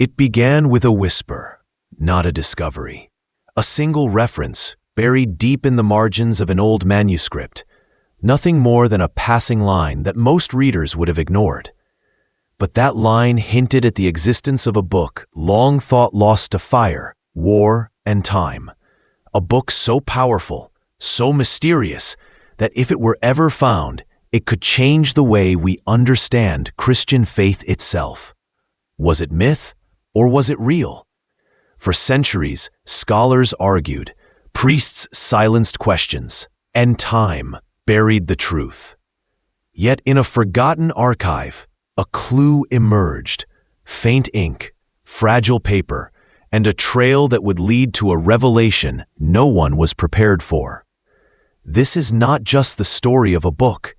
It began with a whisper, not a discovery. A single reference, buried deep in the margins of an old manuscript. Nothing more than a passing line that most readers would have ignored. But that line hinted at the existence of a book long thought lost to fire, war, and time. A book so powerful, so mysterious, that if it were ever found, it could change the way we understand Christian faith itself. Was it myth, or was it real? For centuries, scholars argued, priests silenced questions, and time buried the truth. Yet in a forgotten archive, a clue emerged: faint ink, fragile paper, and a trail that would lead to a revelation no one was prepared for. This is not just the story of a book.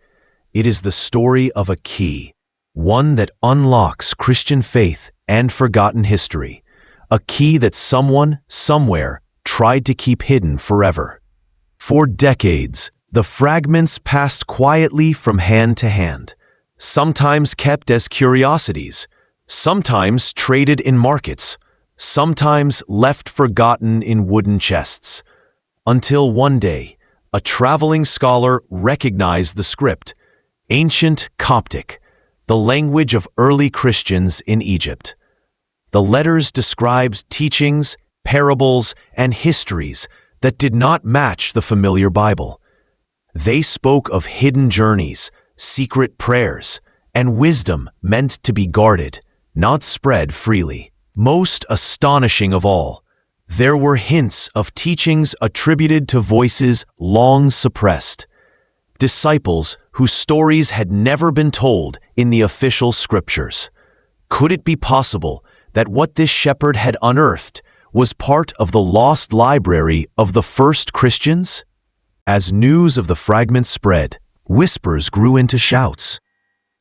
It is the story of a key, one that unlocks Christian faith and forgotten history, a key that someone, somewhere, tried to keep hidden forever. For decades, the fragments passed quietly from hand to hand, sometimes kept as curiosities, sometimes traded in markets, sometimes left forgotten in wooden chests, until one day, a traveling scholar recognized the script, ancient Coptic, the language of early Christians in Egypt. The letters described teachings, parables, and histories that did not match the familiar Bible. They spoke of hidden journeys, secret prayers, and wisdom meant to be guarded, not spread freely. Most astonishing of all, there were hints of teachings attributed to voices long suppressed, disciples whose stories had never been told in the official scriptures. Could it be possible that what this shepherd had unearthed was part of the lost library of the first Christians? As news of the fragments spread, whispers grew into shouts.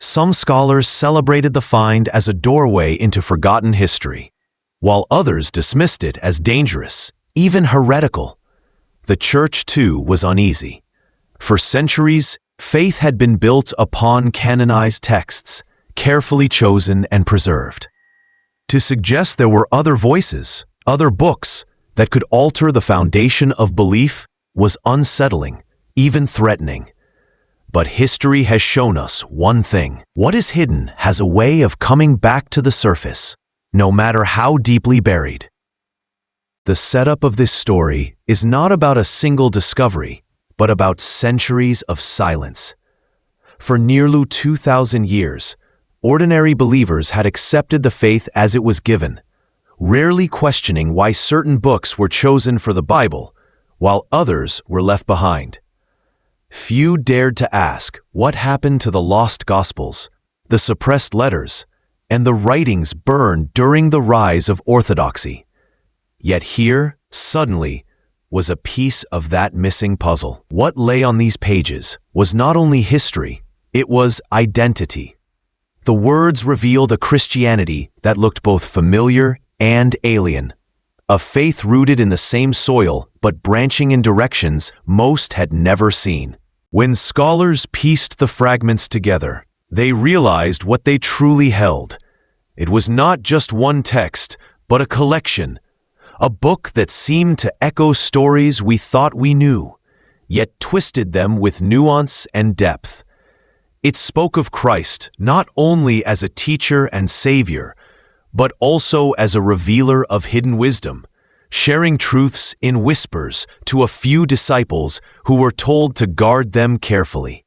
Some scholars celebrated the find as a doorway into forgotten history, while others dismissed it as dangerous, even heretical. The church, too, was uneasy. For centuries, faith had been built upon canonized texts, carefully chosen and preserved. To suggest there were other voices, other books, that could alter the foundation of belief was unsettling, even threatening. But history has shown us one thing: what is hidden has a way of coming back to the surface, no matter how deeply buried. The setup of this story is not about a single discovery, but about centuries of silence. For nearly 2,000 years, ordinary believers had accepted the faith as it was given, rarely questioning why certain books were chosen for the Bible, while others were left behind. Few dared to ask what happened to the lost Gospels, the suppressed letters, and the writings burned during the rise of orthodoxy. Yet here, suddenly, was a piece of that missing puzzle. What lay on these pages was not only history, it was identity. The words revealed a Christianity that looked both familiar and alien, a faith rooted in the same soil but branching in directions most had never seen. When scholars pieced the fragments together, they realized what they truly held. It was not just one text, but a collection, a book that seemed to echo stories we thought we knew, yet twisted them with nuance and depth. It spoke of Christ not only as a teacher and savior, but also as a revealer of hidden wisdom, sharing truths in whispers to a few disciples who were told to guard them carefully.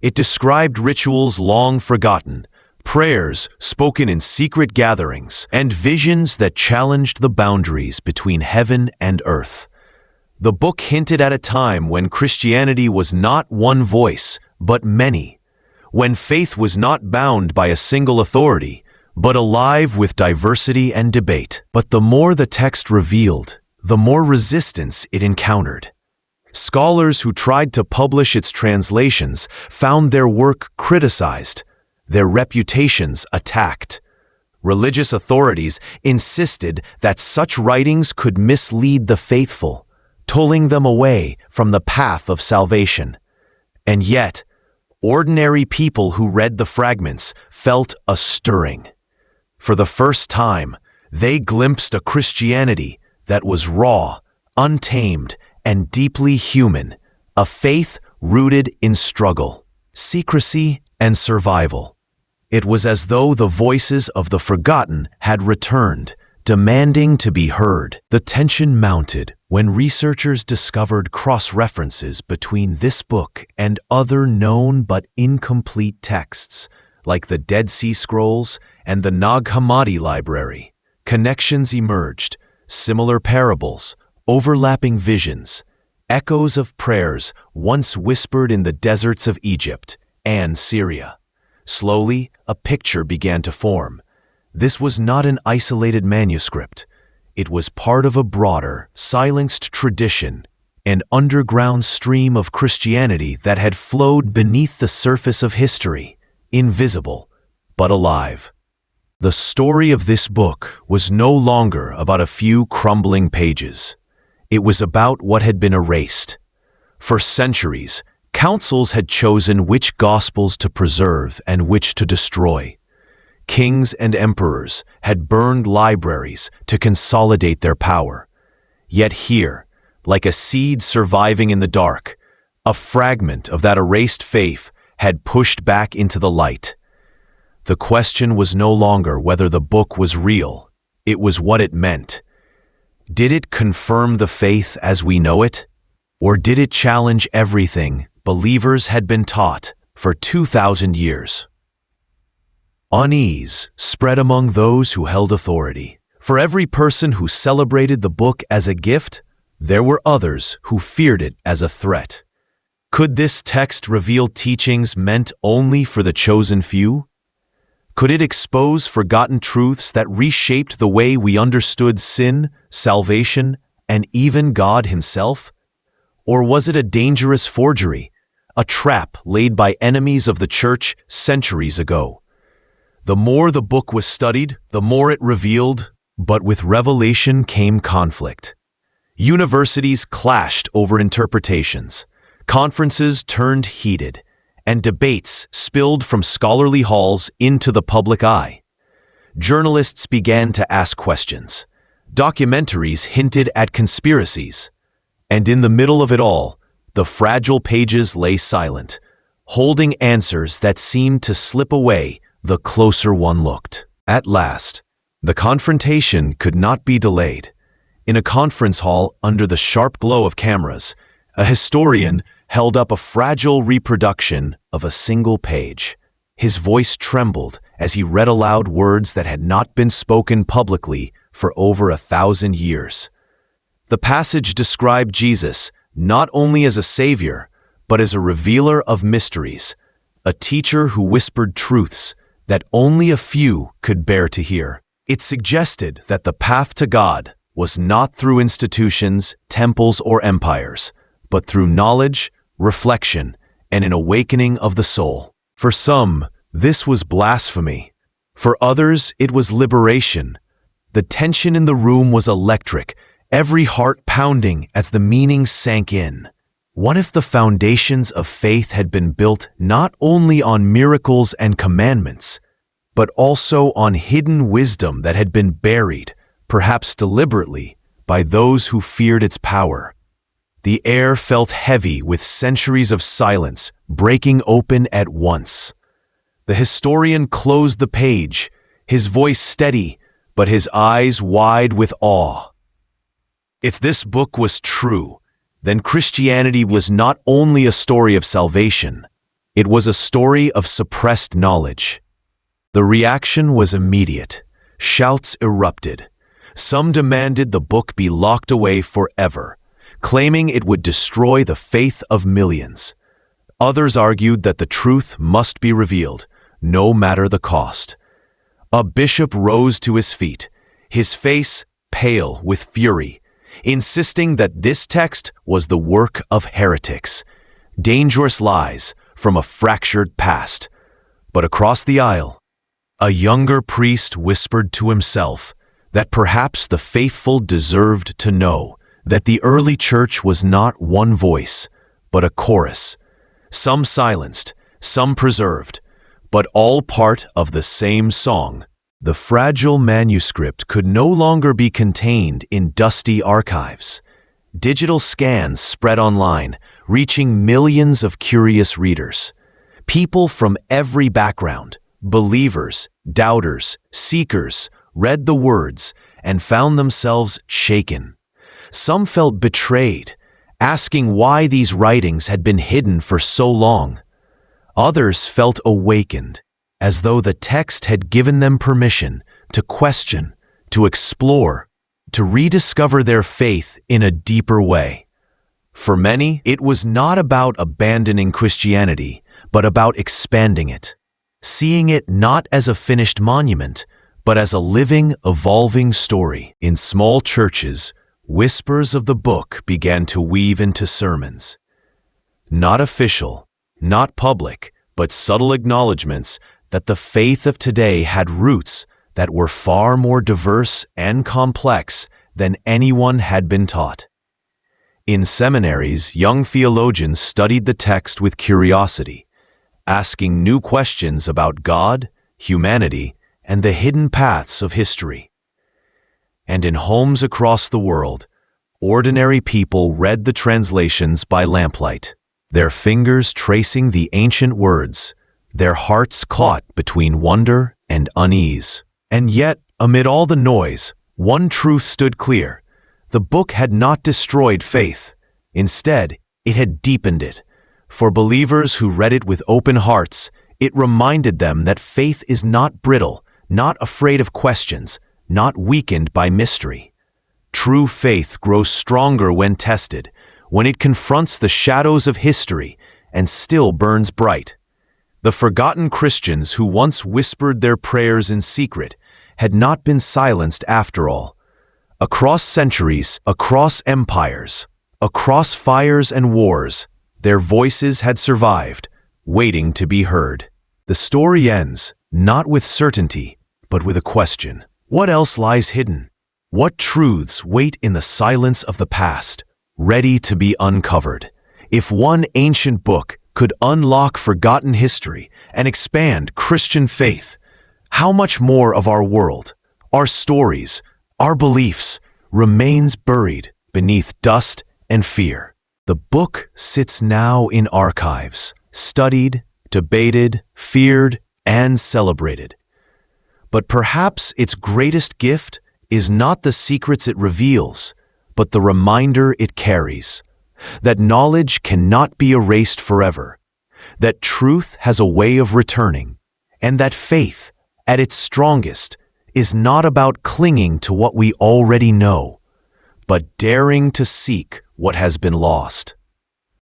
It described rituals long forgotten, prayers spoken in secret gatherings, and visions that challenged the boundaries between heaven and earth. The book hinted at a time when Christianity was not one voice, but many, when faith was not bound by a single authority, but alive with diversity and debate. But the more the text revealed, the more resistance it encountered. Scholars who tried to publish its translations found their work criticized, their reputations attacked. Religious authorities insisted that such writings could mislead the faithful, pulling them away from the path of salvation. And yet, ordinary people who read the fragments felt a stirring. For the first time, They glimpsed a Christianity that was raw, untamed, and deeply human, a faith rooted in struggle, secrecy, and survival. It was as though the voices of the forgotten had returned, demanding to be heard. The tension mounted when researchers discovered cross-references between this book and other known but incomplete texts, like the Dead Sea Scrolls and the Nag Hammadi Library. Connections emerged, similar parables, overlapping visions, echoes of prayers once whispered in the deserts of Egypt and Syria. Slowly, a picture began to form. This was not an isolated manuscript. It was part of a broader, silenced tradition, an underground stream of Christianity that had flowed beneath the surface of history, invisible, but alive. The story of this book was no longer about a few crumbling pages. It was about what had been erased. For centuries, councils had chosen which gospels to preserve and which to destroy. Kings and emperors had burned libraries to consolidate their power. Yet here, like a seed surviving in the dark, a fragment of that erased faith had pushed back into the light. The question was no longer whether the book was real, it was what it meant. Did it confirm the faith as we know it? Or did it challenge everything believers had been taught for 2,000 years? Unease spread among those who held authority. For every person who celebrated the book as a gift, there were others who feared it as a threat. Could this text reveal teachings meant only for the chosen few? Could it expose forgotten truths that reshaped the way we understood sin, salvation, and even God Himself? Or was it a dangerous forgery, a trap laid by enemies of the Church centuries ago? The more the book was studied, the more it revealed, but with revelation came conflict. Universities clashed over interpretations, conferences turned heated, and debates spilled from scholarly halls into the public eye. Journalists began to ask questions. Documentaries hinted at conspiracies. And in the middle of it all, the fragile pages lay silent, holding answers that seemed to slip away the closer one looked. At last, the confrontation could not be delayed. In a conference hall under the sharp glow of cameras, a historian held up a fragile reproduction of a single page. His voice trembled as he read aloud words that had not been spoken publicly for over 1,000 years. The passage described Jesus not only as a savior, but as a revealer of mysteries, a teacher who whispered truths that only a few could bear to hear. It suggested that the path to God was not through institutions, temples, or empires, but through knowledge, reflection, and an awakening of the soul. For some, this was blasphemy. For others, it was liberation. The tension in the room was electric, every heart pounding as the meaning sank in. What if the foundations of faith had been built not only on miracles and commandments, but also on hidden wisdom that had been buried, perhaps deliberately, by those who feared its power? The air felt heavy with centuries of silence breaking open at once. The historian closed the page, his voice steady, but his eyes wide with awe. If this book was true, then Christianity was not only a story of salvation, it was a story of suppressed knowledge. The reaction was immediate. Shouts erupted. Some demanded the book be locked away forever, claiming it would destroy the faith of millions. Others argued that the truth must be revealed, no matter the cost. A bishop rose to his feet, his face pale with fury, insisting that this text was the work of heretics, dangerous lies from a fractured past. But across the aisle, a younger priest whispered to himself that perhaps the faithful deserved to know that the early church was not one voice, but a chorus, some silenced, some preserved, but all part of the same song, The fragile manuscript could no longer be contained in dusty archives. Digital scans spread online, reaching millions of curious readers. People from every background, believers, doubters, seekers, read the words and found themselves shaken. Some felt betrayed, asking why these writings had been hidden for so long. Others felt awakened, as though the text had given them permission to question, to explore, to rediscover their faith in a deeper way. For many, it was not about abandoning Christianity, but about expanding it, seeing it not as a finished monument, but as a living, evolving story. In small churches, whispers of the book began to weave into sermons. Not official, not public, but subtle acknowledgments that the faith of today had roots that were far more diverse and complex than anyone had been taught. In seminaries, young theologians studied the text with curiosity, asking new questions about God, humanity, and the hidden paths of history. And in homes across the world, ordinary people read the translations by lamplight, their fingers tracing the ancient words, their hearts caught between wonder and unease. And yet, amid all the noise, one truth stood clear. The book had not destroyed faith. Instead, it had deepened it. For believers who read it with open hearts, it reminded them that faith is not brittle, not afraid of questions, not weakened by mystery. True faith grows stronger when tested, when it confronts the shadows of history and still burns bright. The forgotten Christians who once whispered their prayers in secret had not been silenced after all. Across centuries, across empires, across fires and wars, their voices had survived, waiting to be heard. The story ends, not with certainty, but with a question. What else lies hidden? What truths wait in the silence of the past, ready to be uncovered? If one ancient book could unlock forgotten history and expand Christian faith, how much more of our world, our stories, our beliefs remains buried beneath dust and fear? The book sits now in archives, studied, debated, feared, and celebrated. But perhaps its greatest gift is not the secrets it reveals, but the reminder it carries, that knowledge cannot be erased forever, that truth has a way of returning, and that faith, at its strongest, is not about clinging to what we already know, but daring to seek what has been lost.